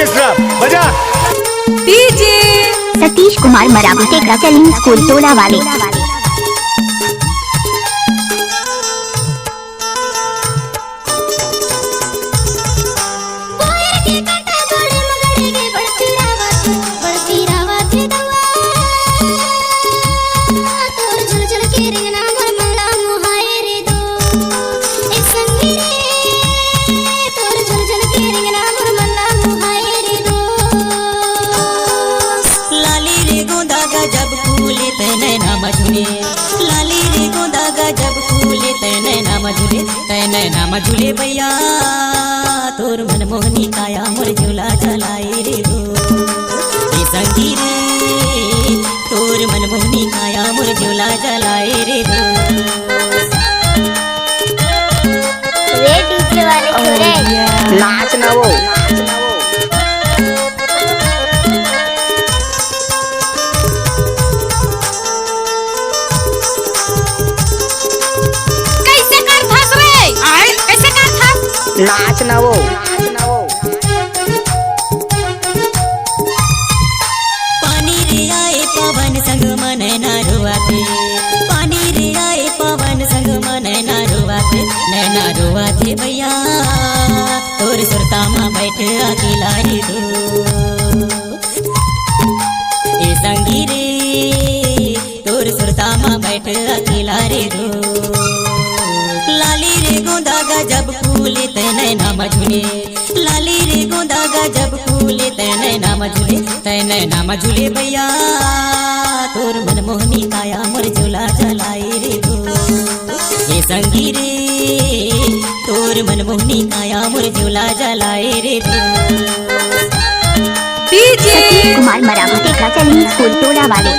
Orchestra बजा। DJ Satish Kumar Maravi Tekra challenge school Tola वाले। लाली रे गोदागा जब फूले तैने मझुले भैया तोर मन मोहनी काया मोर झूला चलाए रे हो संगी रे तोर मन मोहनी काया मोर झूला चलाए रे हो। रे डीजे वाले छोरे नाच ना वो नाच ना वो पानी रे आए पवन संग मन ना रुआते पानी रे आए पवन संग मन ना रुआते नैना रुआते भैया तोर सुरता माँ बैठ अकेला रे दो ए संगी रे तोर सुरता माँ बैठ अकेला रे दो। लाली रे गोदागा जब फूले तैने ना मझुले लाली रे गोदागा जब फूले तैने ना मझुले भैया तोर मन मोहनी काया मोर झूला चलाए रे हो ये संगी रे तोर मन मोहनी काया मोर झूला चलाए रे हो। DJ Satish Kumar Maravi Tekra challenge school Tola वाले।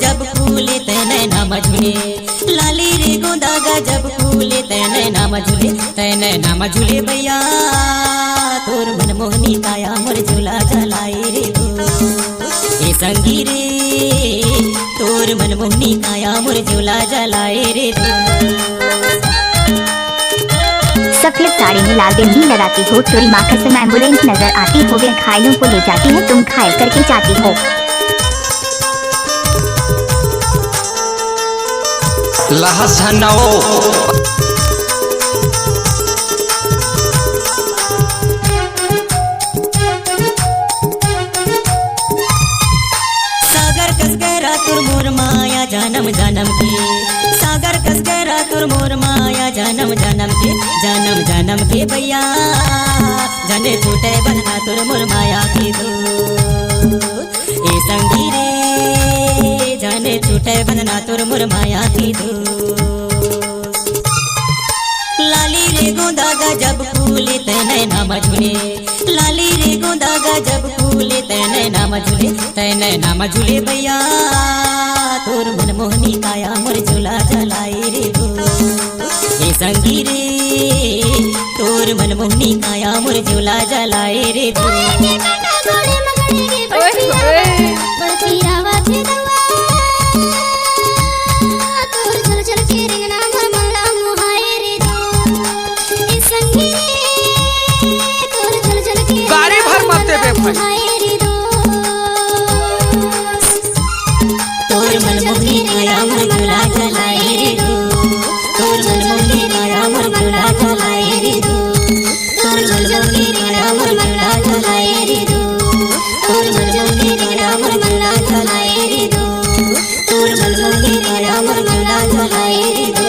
जब फूले तैने ना मझुले लाली रे गोदागा जब फूले तैने ना मझुले भैया तोर मन मोहनी काया मोर झूला चलाए रे हो ए संगी रे तोर मन मोहनी काया मोर झूला चलाए रे हो। सफेद साड़ी में लाल बिंदी लगाती हो चोरी माँ कसम एम्बुलेंस नजर आती हो वे घायलों को ले जाती है तुम घायल करके जाती हो। सागर कस गहरा तुर मोर माया जन्म जन्म के सागर कस गहरा तुर मोर माया जन्म जन्म के भैया जने छूटे बंधना तुर मोर माया की दो ए संगी रे जने छूटे बंधना तुर मोर माया की दो। लाली रे गोदागा जब फूले तैने ना मझुले लाली रे गोदागा जब फूले तैने ना मझुले भैया तोर मन मोहनी काया मोर झूला चलाए रे हो ए संगी रे तोर मन मोहनी काया मोर झूला चलाए रे हो। गाड़ी भर मत देबे भाई। तोर मन मोहनी काया मोर झूला चलाए रे हो तोर मन मोहनी काया मोर झूला चलाए रे हो तोर मन मोहनी काया मोर झूला चलाए रे हो तोर मन मोहनी काया मोर झूला चलाए रे हो तोर मन मोहनी काया मोर झूला चलाए रे हो।